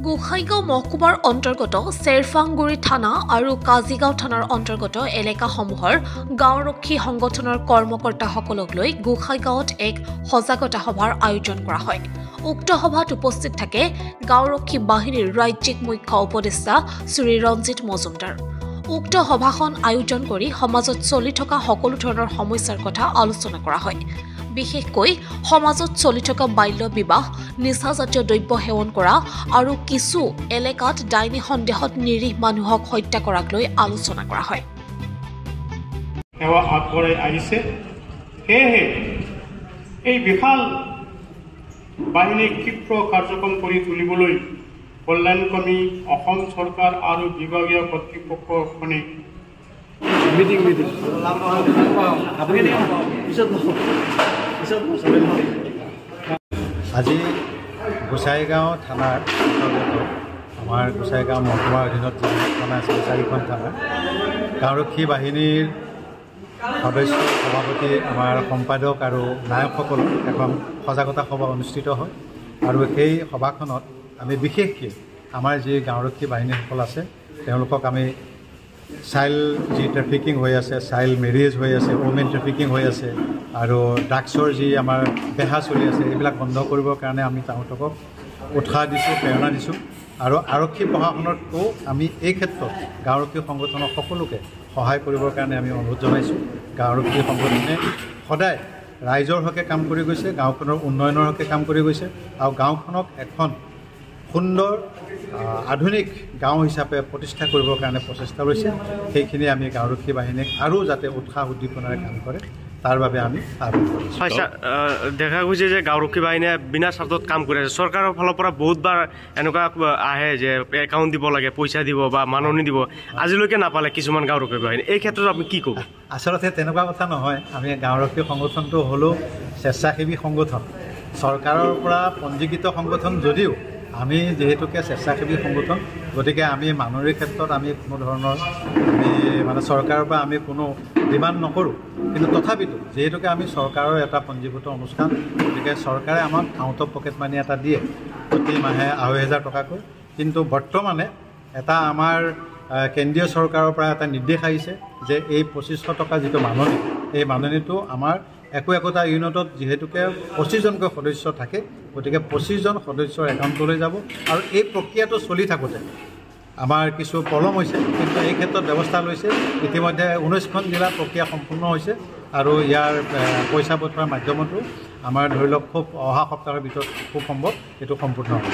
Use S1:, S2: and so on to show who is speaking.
S1: গোসাইগাঁও মহকুমাৰ অন্তৰ্গত চেৰফাংগুৰি থানা আৰু কাজিগাঁও থানাৰ অন্তৰ্গত এলেকাসমূহৰ গাঁওৰক্ষী সংগঠনৰ কৰ্মকৰ্তাসকলক লৈ গোসাইগাঁৱত এক সজাগতা সভাৰ আয়োজন কৰা হয়। উক্ত সভাত উপস্থিত থাকে গাঁওৰক্ষী বাহিনীৰ ৰাজ্যিক মুখ্য উপদেষ্টা শ্ৰী ৰঞ্জিত মজুমদাৰ। উক্ত সভাখন আয়োজন কৰি সমাজত চলি থকা সকলো ধৰণৰ সমস্যাৰ কথা আলোচনা কৰা হয়। বিশেষকৈ সমাজত চলি থকা বাল্য বিবাহ, নিচাজাতীয় দ্ৰব্য সেৱন কৰা আৰু কিছু এলেকাত ডাইনী সন্দেহত নিৰীহ মানুহক হত্যা কৰাক লৈ আলোচনা কৰা হয়।
S2: সেৱা আগবঢ়াই আহিছে। সেয়েহে এই বিশাল বাহিনীক ক্ষীপ্ৰ কাৰ্যক্ৰম কৰি তুলিবলৈ কল্যাণকামী অসম চৰকাৰ আৰু বিভাগীয় কৰ্তৃপক্ষখনে
S3: আজি গোসাইগাঁও থানাৰ অন্তৰ্গত আমাৰ গোসাইগাঁও মহকুমাৰ অধীনত যিখন থানা আছে 4খন থানা গাঁওৰক্ষী বাহিনীৰ সদস্য সভাপতি আমাৰ সম্পাদক আৰু নায়কসকলৰ এখন সজাগতা সভা অনুষ্ঠিত হয়। আৰু সেই সভাখনত আমি বিশেষকৈ আমাৰ যি গাঁওৰক্ষী বাহিনীসকল আছে তেওঁলোকক আমি চাইল্ড যি ট্ৰেফিকিং হৈ আছে, চাইল্ড মেৰিজ হৈ আছে, ওমেন ট্ৰেফিকিং হৈ আছে আৰু ড্ৰাগছৰ যি আমাৰ বেহা চলি আছে এইবিলাক বন্ধ কৰিবৰ কাৰণে আমি তেওঁলোকক উৎসাহ দিছোঁ, প্ৰেৰণা দিছোঁ। আৰু আৰক্ষী প্ৰশাসনকো আমি এই ক্ষেত্ৰত গাঁওৰক্ষী সংগঠনক সকলোকে সহায় কৰিবৰ কাৰণে আমি অনুৰোধ জনাইছোঁ। গাঁওৰক্ষী সংগঠনে সদায় ৰাইজৰ হকে কাম কৰি গৈছে, গাঁওখনৰ উন্নয়নৰ হকে কাম কৰি গৈছে আৰু গাঁওখনক এখন সুন্দৰ আধুনিক গাঁও হিচাপে প্ৰতিষ্ঠা কৰিবৰ কাৰণে প্ৰচেষ্টা লৈছে। সেইখিনি আমি গাঁওৰক্ষী বাহিনীক আৰু যাতে উৎসাহ উদ্দীপনাৰে কাম কৰে তাৰ বাবে আমি আহ্বান কৰিছোঁ।
S4: হয় ছাৰ, দেখা গৈছে যে গাঁওৰক্ষী বাহিনীয়ে বিনা স্বাৰ্থত কাম কৰি আছে। চৰকাৰৰ ফালৰ পৰা বহুতবাৰ এনেকুৱা আহে যে একাউণ্ট দিব লাগে, পইচা দিব বা মাননি দিব, আজিলৈকে নাপালে কিছুমান গাঁওৰক্ষী বাহিনী। এই ক্ষেত্ৰত আপুনি কি ক'ব?
S3: আচলতে তেনেকুৱা কথা নহয়। আমি গাঁওৰক্ষী সংগঠনটো হ'লেও স্বেচ্ছাসেৱী সংগঠন, চৰকাৰৰ পৰা পঞ্জীকৃত সংগঠন যদিও আমি যিহেতুকে স্বেচ্ছাসেৱী সংগঠন, গতিকে আমি মাননিৰ ক্ষেত্ৰত আমি কোনো ধৰণৰ মানে চৰকাৰৰ পৰা আমি কোনো ডিমাণ্ড নকৰোঁ। কিন্তু তথাপিতো যিহেতুকে আমি চৰকাৰৰ এটা পঞ্জীভূত অনুষ্ঠান, গতিকে চৰকাৰে আমাক আউট অফ পকেট মানি এটা দিয়ে প্ৰতি মাহে 2,500 টকাকৈ। কিন্তু বৰ্তমানে এটা আমাৰ কেন্দ্ৰীয় চৰকাৰৰ পৰা এটা নিৰ্দেশ আহিছে যে এই 2,500 টকা যিটো মাননি, এই মাননিটো আমাৰ একোটা ইউনিটত যিহেতুকে 25জনকৈ সদস্য থাকে, গতিকে 25জন সদস্যৰ একাউণ্টলৈ যাব। আৰু এই প্ৰক্ৰিয়াটো চলি থাকোঁতে আমাৰ কিছু পলম হৈছে, কিন্তু এই ক্ষেত্ৰত ব্যৱস্থা লৈছে। ইতিমধ্যে 19খন জিলাৰ প্ৰক্ৰিয়া সম্পূৰ্ণ হৈছে আৰু ইয়াৰ পইচা পঠোৱাৰ মাধ্যমতো আমাৰ ধৰি লওক খুব অহা সপ্তাহৰ ভিতৰত খুব সম্ভৱ এইটো সম্পূৰ্ণ হ'ব।